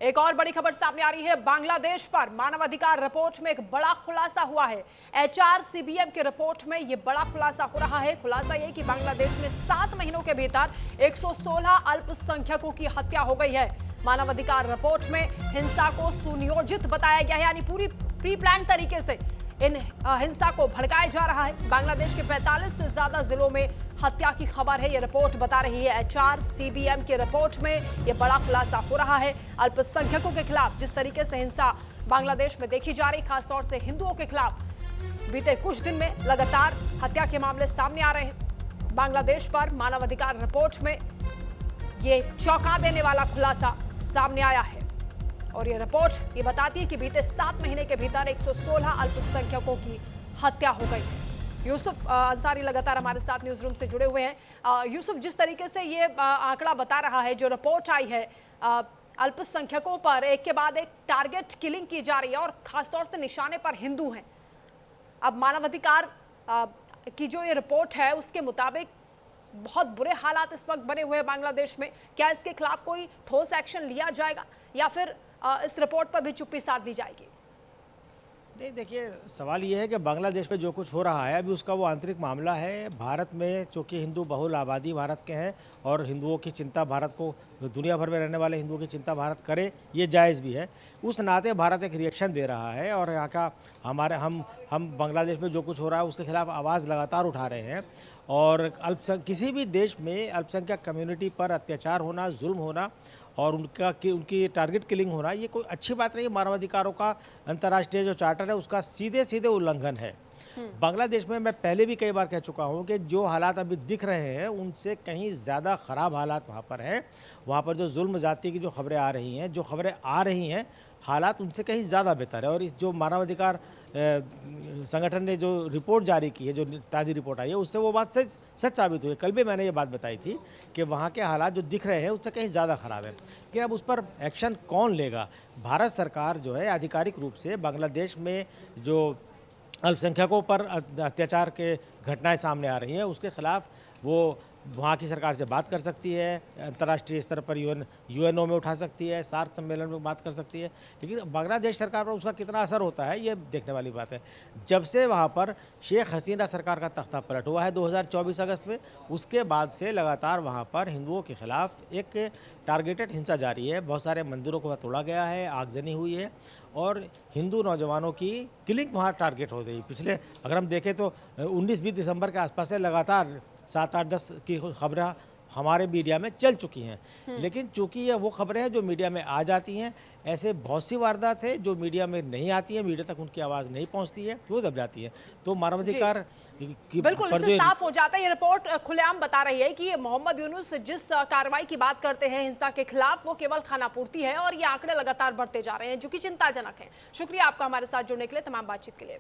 एक और बड़ी खबर सामने आ रही है। बांग्लादेश पर मानवाधिकार रिपोर्ट में एक बड़ा खुलासा हुआ है। एचआरसीबीएम की रिपोर्ट में यह बड़ा खुलासा हो रहा है। खुलासा यह कि बांग्लादेश में 7 महीनों के भीतर 116 अल्पसंख्यकों की हत्या हो गई है। मानवाधिकार रिपोर्ट में हिंसा को सुनियोजित बताया गया है, यानी पूरी प्री प्लान तरीके से इन हिंसा को भड़काया जा रहा है। बांग्लादेश के 45 से ज्यादा जिलों में हत्या की खबर है, यह रिपोर्ट बता रही है। एचआरसीबीएम की रिपोर्ट में यह बड़ा खुलासा हो रहा है। अल्पसंख्यकों के खिलाफ जिस तरीके से हिंसा बांग्लादेश में देखी जा रही, खासतौर से हिंदुओं के खिलाफ बीते कुछ दिन में लगातार हत्या के मामले सामने आ रहे हैं। बांग्लादेश पर मानवाधिकार रिपोर्ट में यह चौंका देने वाला खुलासा सामने आया है और यह रिपोर्ट ये बताती है कि बीते 7 महीने के भीतर 116 अल्पसंख्यकों की हत्या हो गई है। यूसुफ अंसारी लगातार हमारे साथ न्यूज रूम से जुड़े हुए हैं। यूसुफ, जिस तरीके से ये आंकड़ा बता रहा है, जो रिपोर्ट आई है, अल्पसंख्यकों पर एक के बाद एक टारगेट किलिंग की जा रही है और खासतौर से निशाने पर हिंदू हैं। अब मानवाधिकार की जो ये रिपोर्ट है उसके मुताबिक बहुत बुरे हालात इस वक्त बने हुए हैं बांग्लादेश में। क्या इसके खिलाफ कोई ठोस एक्शन लिया जाएगा या फिर इस रिपोर्ट पर भी चुप्पी साध ली जाएगी? नहीं, देखिए, सवाल ये है कि बांग्लादेश में जो कुछ हो रहा है अभी उसका वो आंतरिक मामला है। भारत में चूँकि हिंदू बहुल आबादी भारत के हैं और हिंदुओं की चिंता भारत को, दुनिया भर में रहने वाले हिंदुओं की चिंता भारत करे, ये जायज़ भी है। उस नाते भारत एक रिएक्शन दे रहा है और यहाँ का हम बांग्लादेश में जो कुछ हो रहा है उसके खिलाफ आवाज़ लगातार उठा रहे हैं। और किसी भी देश में अल्पसंख्यक कम्युनिटी पर अत्याचार होना, जुल्म होना और उनकी टारगेट किलिंग होना, ये कोई अच्छी बात नहीं है। मानवाधिकारों का अंतर्राष्ट्रीय जो चार्टर है उसका सीधे सीधे उल्लंघन है। बांग्लादेश में मैं पहले भी कई बार कह चुका हूँ कि जो हालात अभी दिख रहे हैं उनसे कहीं ज़्यादा ख़राब हालात वहाँ पर हैं। वहाँ पर जो जुल्म ज़्यादती की जो खबरें आ रही हैं, हालात उनसे कहीं ज़्यादा बेहतर है। और इस जो मानवाधिकार संगठन ने जो रिपोर्ट जारी की है, जो ताज़ी रिपोर्ट आई है, उससे वो बात सच साबित हुई है। कल भी मैंने ये बात बताई थी कि वहाँ के हालात जो दिख रहे हैं उससे कहीं ज़्यादा ख़राब है। लेकिन अब उस पर एक्शन कौन लेगा? भारत सरकार जो है आधिकारिक रूप से बांग्लादेश में जो अल्पसंख्यकों पर अत्याचार के घटनाएं सामने आ रही हैं उसके खिलाफ वो वहाँ की सरकार से बात कर सकती है, अंतर्राष्ट्रीय स्तर पर यूएनओ में उठा सकती है, सार्क सम्मेलन में बात कर सकती है। लेकिन बांग्लादेश सरकार पर उसका कितना असर होता है ये देखने वाली बात है। जब से वहाँ पर शेख हसीना सरकार का तख्ता पलट हुआ है 2024 अगस्त में, उसके बाद से लगातार वहाँ पर हिंदुओं के खिलाफ एक टारगेटेड हिंसा जारी है। बहुत सारे मंदिरों को तोड़ा गया है, आगजनी हुई है और हिंदू नौजवानों की किलिंग वहाँ टारगेट हो गई। पिछले अगर हम देखें तो 19-20 दिसंबर के आसपास से लगातार 7, 8, 10 की खबरें हमारे मीडिया में चल चुकी हैं। लेकिन चूंकि ये वो खबरें हैं जो मीडिया में आ जाती हैं, ऐसे बहुत सी वारदात है जो मीडिया में नहीं आती है, मीडिया तक उनकी आवाज़ नहीं पहुंचती है, वो दब जाती है। तो मानवाधिकार बिल्कुल इससे साफ हो जाता है। ये रिपोर्ट खुलेआम बता रही है कि मोहम्मद यूनुस जिस कार्रवाई की बात करते हैं हिंसा के खिलाफ, वो केवल खानापूर्ति है और ये आंकड़े लगातार बढ़ते जा रहे हैं जो कि चिंताजनक है। शुक्रिया आपका हमारे साथ जुड़ने के लिए, तमाम बातचीत के लिए।